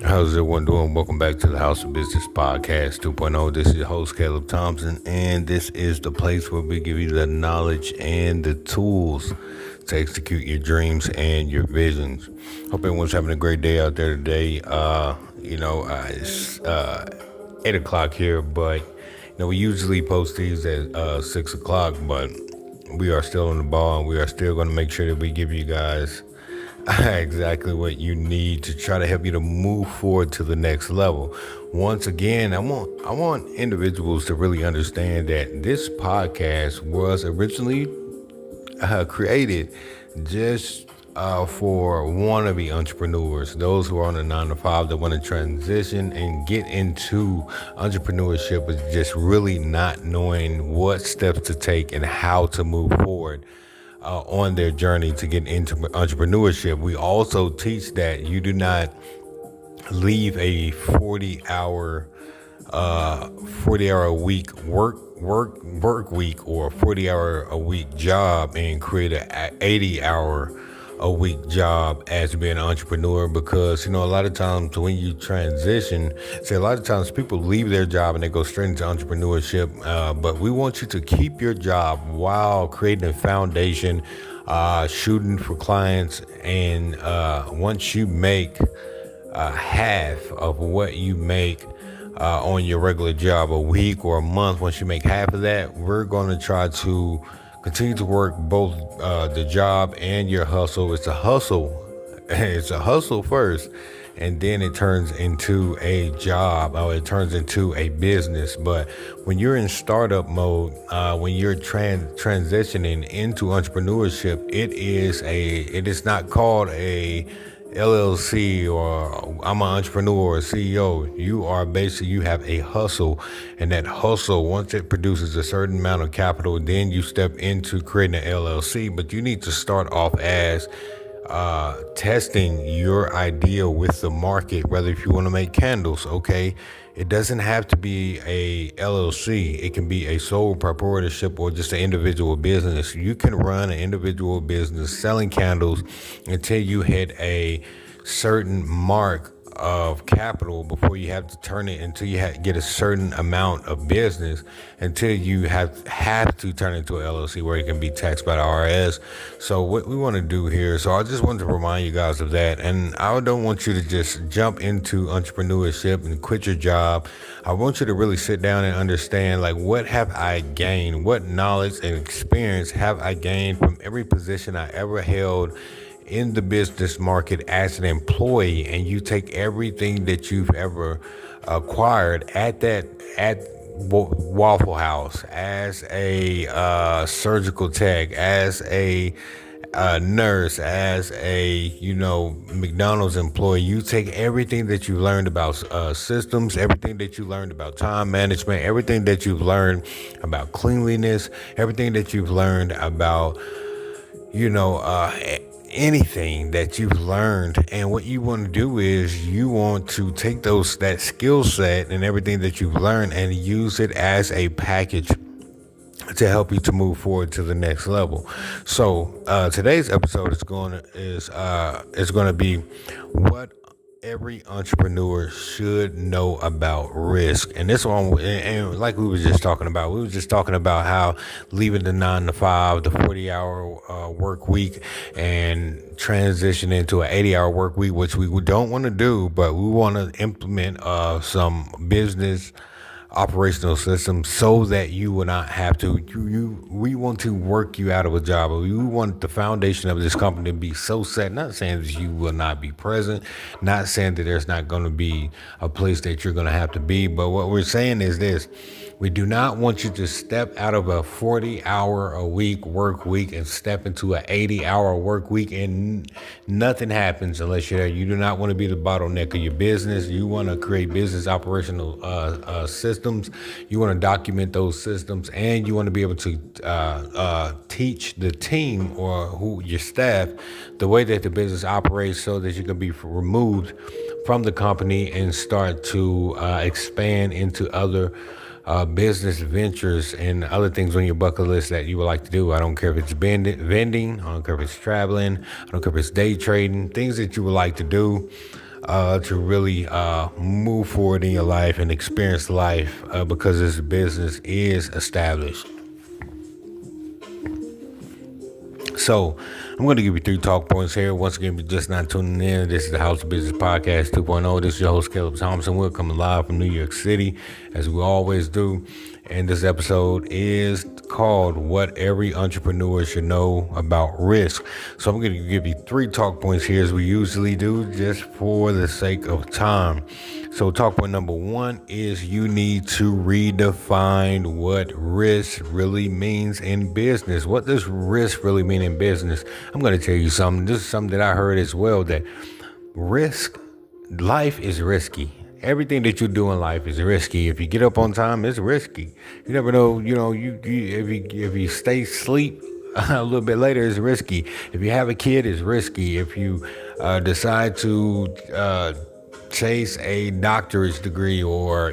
How's everyone doing? Welcome back to the House of Business Podcast 2.0. This is your host, Caleb Thompson, and this is the place where we give you the knowledge and the tools to execute your dreams and your visions. Hope everyone's having a great day out there today. It's 8 o'clock here, but we usually post these at 6 o'clock, but we are still on the ball and we are still going to make sure that we give you guys exactly what you need to try to help you to move forward to the next level. Once again, I want individuals to really understand that this podcast was originally created just for wannabe entrepreneurs, those who are on a 9 to 5 that want to transition and get into entrepreneurship with just really not knowing what steps to take and how to move forward on their journey to get into entrepreneurship. We also teach that you do not leave a 40 hour a week work week or 40 hour a week job and create a 80 hour a week job as being an entrepreneur, because a lot of times when you transition, a lot of times people leave their job and they go straight into entrepreneurship, but we want you to keep your job while creating a foundation, shooting for clients, and once you make half of what you make on your regular job a week or a month, once you make half of that, we're going to try to continue to work both the job and your hustle. It's a hustle. It's a hustle first, and then it turns into a job, or it turns into a business. But when you're in startup mode, when you're transitioning into entrepreneurship, it is not called a LLC or I'm an entrepreneur or CEO. You have a hustle, and that hustle, once it produces a certain amount of capital, then you step into creating an LLC. But you need to start off as testing your idea with the market. Whether if you want to make candles, okay, it doesn't have to be a LLC. It can be a sole proprietorship or just an individual business. You can run an individual business selling candles until you hit a certain mark of capital before you have to turn it, until you get a certain amount of business, until you have to turn it into an LLC where it can be taxed by the IRS. So what we want to do here, so I just wanted to remind you guys of that, and I don't want you to just jump into entrepreneurship and quit your job. I want you to really sit down and understand, like, what have I gained? What knowledge and experience have I gained from every position I ever held in the business market as an employee? And you take everything that you've ever acquired at Waffle House, as a surgical tech, as a nurse, as a McDonald's employee. You take everything that you learned about systems, everything that you learned about time management, everything that you've learned about cleanliness, everything that you've learned about anything that you've learned, and what you want to do is you want to take that skill set and everything that you've learned and use it as a package to help you to move forward to the next level. So today's episode is going to be what every entrepreneur should know about risk. And this one, and like we were just talking about how leaving the 9 to 5, the 40-hour work week, and transition into an 80-hour work week, which we don't want to do, but we want to implement some business operational system so that you will not have to. We want to work you out of a job. We want the foundation of this company to be so set. Not saying that you will not be present, not saying that there's not going to be a place that you're going to have to be, but what we're saying is this: we do not want you to step out of a 40-hour a week work week and step into an 80-hour work week and nothing happens unless you're there. You do not want to be the bottleneck of your business. You want to create business operational systems. You want to document those systems, and you want to be able to teach the team or your staff the way that the business operates, so that you can be removed from the company and start to expand into other business ventures and other things on your bucket list that you would like to do. I don't care if it's vending, I don't care if it's traveling, I don't care if it's day trading, things that you would like to do. to really move forward in your life and experience life because this business is established. So I'm going to give you 3 talk points here. Once again, if you're just not tuning in, this is the House of Business Podcast 2.0. This is your host, Caleb Thompson. We're coming live from New York City, as we always do. And this episode is called What Every Entrepreneur Should Know About Risk. So I'm going to give you 3 talk points here, as we usually do, just for the sake of time. So talk point number 1 is you need to redefine what risk really means in business. What does risk really mean in business? I'm going to tell you something. This is something that I heard as well, that life is risky. Everything that you do in life is risky. If you get up on time, it's risky. You never know. If you stay asleep a little bit later, it's risky. If you have a kid, it's risky. If you decide to chase a doctorate degree or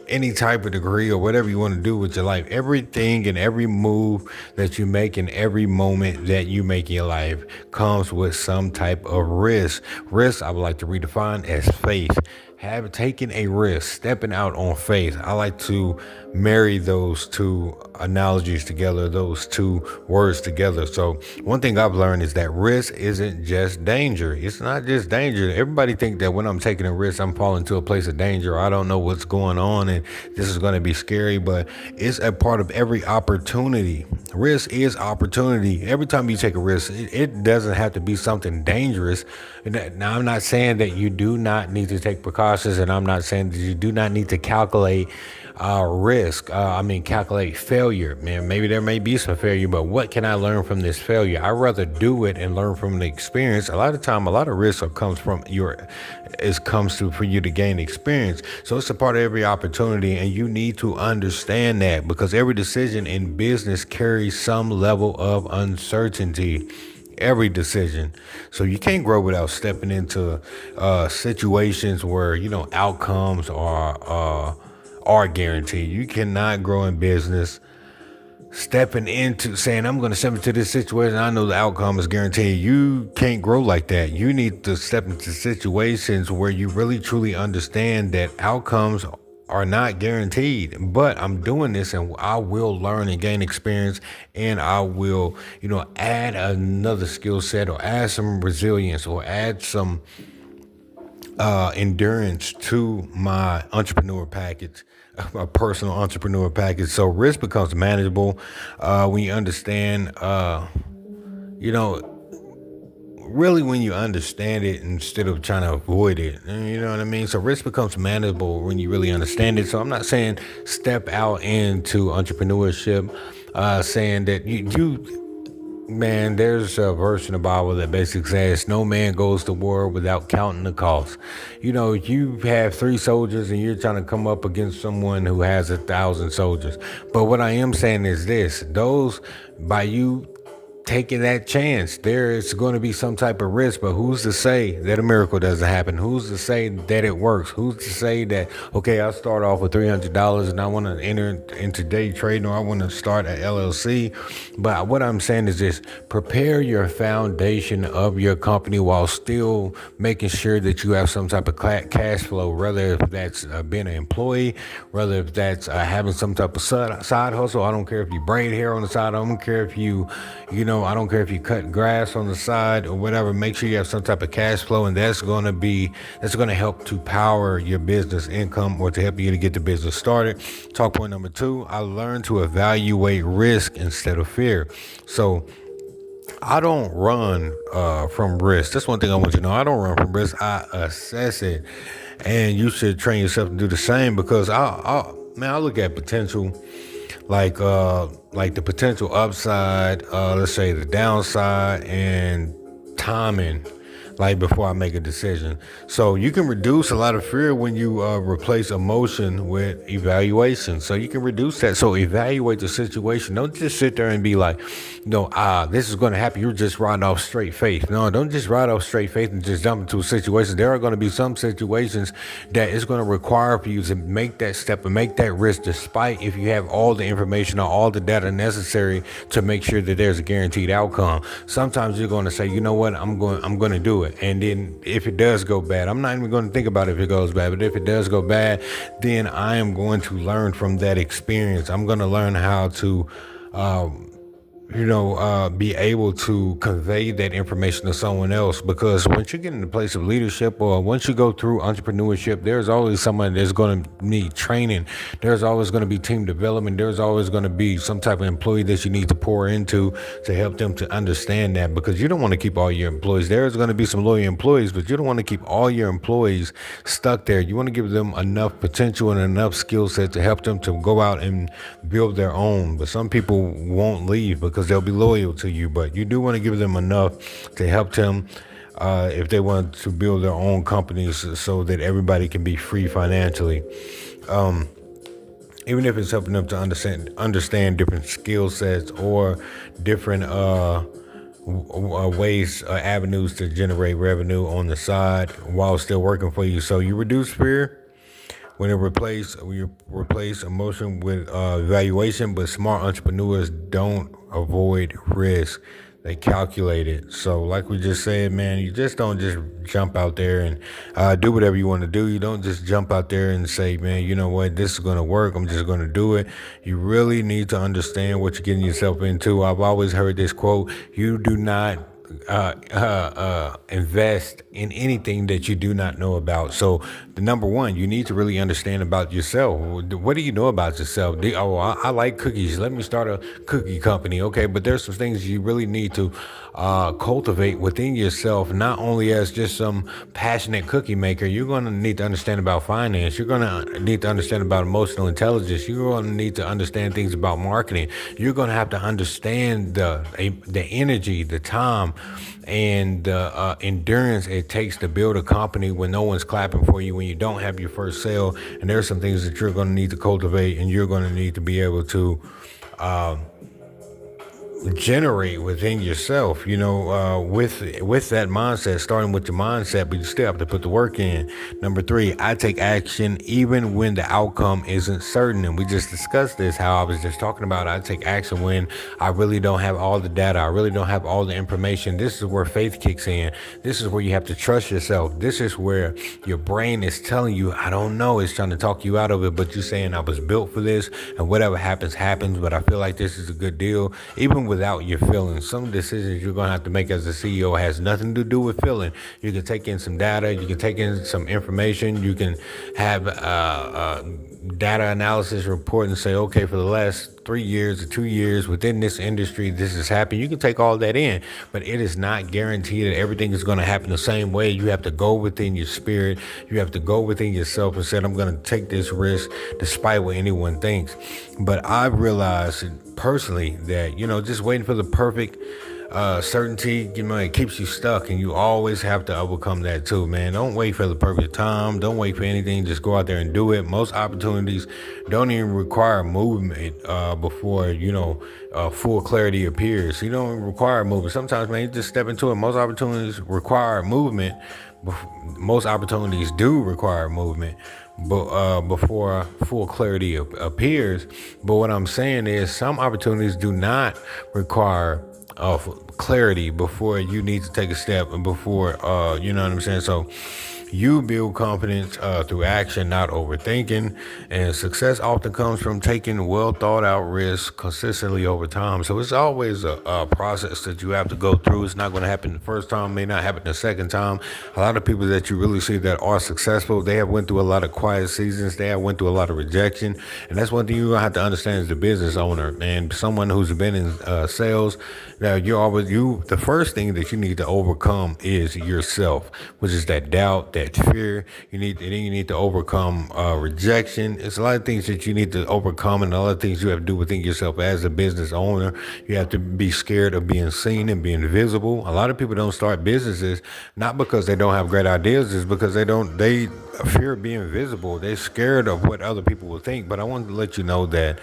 any type of degree or whatever you want to do with your life, everything and every move that you make in every moment that you make in your life comes with some type of risk. Risk, I would like to redefine as faith. Taking a risk, stepping out on faith. I like to marry those 2 analogies together, those 2 words together. So one thing I've learned is that risk isn't just danger. It's not just danger. Everybody think that when I'm taking a risk, I'm falling to a place of danger. I don't know what's going on and this is going to be scary, but it's a part of every opportunity. Risk is opportunity. Every time you take a risk, it doesn't have to be something dangerous. Now, I'm not saying that you do not need to take precautions, and I'm not saying that you do not need to calculate risk. Calculate failure. Man, maybe there may be some failure, but what can I learn from this failure? I'd rather do it and learn from the experience. A lot of time, a lot of risk comes for you to gain experience. So it's a part of every opportunity, and you need to understand that, because every decision in business carries some level of uncertainty. Every decision. So you can't grow without stepping into situations where outcomes are guaranteed. You cannot grow in business stepping into saying, I'm going to step into this situation, I know the outcome is guaranteed. You can't grow like that. You need to step into situations where you really truly understand that outcomes are not guaranteed, but I'm doing this and I will learn and gain experience, and I will, add another skill set, or add some resilience, or add some endurance to my entrepreneur package, my personal entrepreneur package. So risk becomes manageable when you understand, really when you understand it instead of trying to avoid it. You know what I mean? So risk becomes manageable when you really understand it. So I'm not saying step out into entrepreneurship, saying that man, there's a verse in the Bible that basically says no man goes to war without counting the cost. You have 3 soldiers and you're trying to come up against someone who has 1,000 soldiers. But what I am saying is this: by you taking that chance, there is going to be some type of risk, but who's to say that a miracle doesn't happen? Who's to say that it works? Who's to say that, okay, I'll start off with $300 and I want to enter into day trading, or I want to start an LLC. But what I'm saying is this: prepare your foundation of your company while still making sure that you have some type of cash flow, whether if that's being an employee, whether if that's having some type of side hustle. I don't care if you braid hair on the side. I don't care if I don't care if you cut grass on the side or whatever. Make sure you have some type of cash flow, and that's going to help to power your business income, or to help you to get the business started. Talk point number 2, I learned to evaluate risk instead of fear. So I don't run from risk. That's one thing I want you to know. I don't run from risk. I assess it, and you should train yourself to do the same, because I look at potential. Like the potential upside, let's say the downside, and timing, like before I make a decision. So you can reduce a lot of fear when you replace emotion with evaluation. So you can reduce that. So evaluate the situation. Don't just sit there and be like, this is going to happen. You're just riding off straight faith. No, don't just ride off straight faith and just jump into a situation. There are going to be some situations that it's going to require for you to make that step and make that risk, despite if you have all the information or all the data necessary to make sure that there's a guaranteed outcome. Sometimes you're going to say, you know what, I'm going to do it. it. And then if it does go bad, I'm not even going to think about if it goes bad, but if it does go bad, then I am going to learn from that experience. I'm going to learn how to be able to convey that information to someone else. Because once you get in the place of leadership, or once you go through entrepreneurship, there's always someone that's going to need training. There's always going to be team development. There's always going to be some type of employee that you need to pour into to help them to understand that, because you don't want to keep all your employees. There's going to be some loyal employees, but you don't want to keep all your employees stuck there. You want to give them enough potential and enough skill set to help them to go out and build their own. But some people won't leave because they'll be loyal to you, but you do want to give them enough to help them if they want to build their own companies, so that everybody can be free financially. Even if it's helping them to understand different skill sets or different ways, avenues to generate revenue on the side while still working for you. So you reduce fear when you replace emotion with evaluation. But smart entrepreneurs don't avoid risk; they calculate it. So, like we just said, man, you just don't just jump out there and do whatever you want to do. You don't just jump out there and say, man, you know what, this is going to work, I'm just going to do it. You really need to understand what you're getting yourself into. I've always heard this quote: you do not invest in anything that you do not know about. So the number one, you need to really understand about yourself. What do you know about yourself? I like cookies, let me start a cookie company. Okay, but there's some things you really need to cultivate within yourself, not only as just some passionate cookie maker. You're going to need to understand about finance. You're going to need to understand about emotional intelligence. You're going to need to understand things about marketing. You're going to have to understand the energy, the time, and the endurance it takes to build a company when no one's clapping for you, when you don't have your first sale. And there's some things that you're going to need to cultivate, and you're going to need to be able to generate within yourself, with that mindset, starting with your mindset, but you still have to put the work in. Number three, I take action even when the outcome isn't certain. And we just discussed this, how I was just talking about I take action when I really don't have all the data. I really don't have all the information. This is where faith kicks in. This is where you have to trust yourself. This is where your brain is telling you, I don't know. It's trying to talk you out of it, but you're saying I was built for this, and whatever happens, happens. But I feel like this is a good deal. Even without your feelings, some decisions you're going to have to make as a CEO has nothing to do with feeling. You can take in some data, you can take in some information, you can have data analysis report and say, okay, for the last 3 years or 2 years within this industry, this has happened. You can take all that in, but it is not guaranteed that everything is going to happen the same way. You have to go within your spirit. You have to go within yourself and say, I'm going to take this risk despite what anyone thinks. But I've realized personally that, just waiting for the perfect certainty, it keeps you stuck, and you always have to overcome that too, man. Don't wait for the perfect time. Don't wait for anything. Just go out there and do it. Most opportunities don't even require movement before, full clarity appears. You don't require movement. Sometimes, man, you just step into it. Most opportunities require movement. Most opportunities do require movement, but before full clarity appears. But what I'm saying is, some opportunities do not require clarity before you need to take a step, and before you know what I'm saying. So you build confidence through action, not overthinking. And success often comes from taking well thought out risks consistently over time. So it's always a process that you have to go through. It's not going to happen the first time, may not happen the second time. A lot of people that you really see that are successful, they have went through a lot of quiet seasons. They have went through a lot of rejection. And that's one thing you're going to have to understand as a business owner and someone who's been in sales. Now, the first thing that you need to overcome is yourself, which is that doubt, that fear. You need to overcome rejection. It's a lot of things that you need to overcome, and a lot of things you have to do within yourself as a business owner. You have to be scared of being seen and being visible. A lot of people don't start businesses not because they don't have great ideas, it's because they fear being visible. They're scared of what other people will think. But I wanted to let you know that,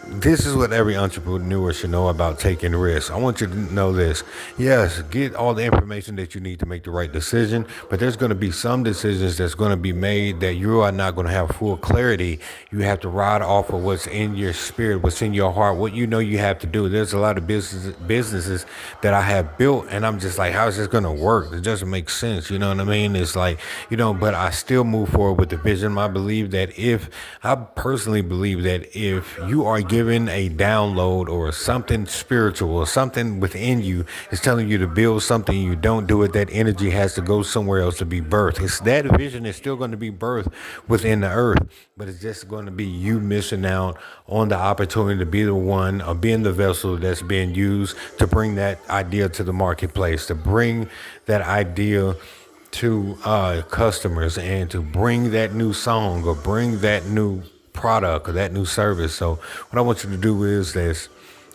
This is what every entrepreneur should know about taking risks. I want you to know this. Yes, get all the information that you need to make the right decision, but there's going to be some decisions that's going to be made that you are not going to have full clarity. You have to ride off of what's in your spirit, what's in your heart, what you know you have to do. There's a lot of businesses that I have built, and I'm just like, how is this going to work? It doesn't make sense. You know what I mean? It's like, but I still move forward with the vision. I personally believe that if you are given a download or something spiritual or something within you is telling you to build something, you don't do it, that energy has to go somewhere else to be birthed. It's that vision is still going to be birthed within the earth, but it's just going to be you missing out on the opportunity to be the one or being the vessel that's being used to bring that idea to the marketplace, to bring that idea to customers, and to bring that new song or bring that new product or that new service. So what I want you to do is this.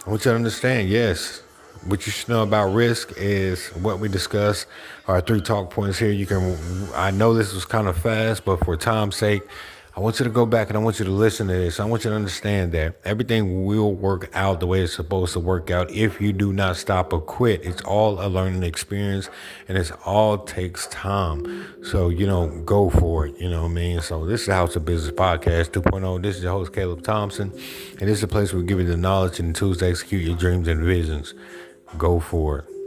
I want you to understand, yes, what you should know about risk is what we discussed. Our 3 talk points here. I know this was kind of fast, but for time's sake, I want you to go back and I want you to listen to this. I want you to understand that everything will work out the way it's supposed to work out if you do not stop or quit. It's all a learning experience, and it's all takes time. So, go for it. You know what I mean? So this is the House of Business Podcast 2.0. This is your host, Caleb Thompson, and this is a place where we give you the knowledge and the tools to execute your dreams and visions. Go for it.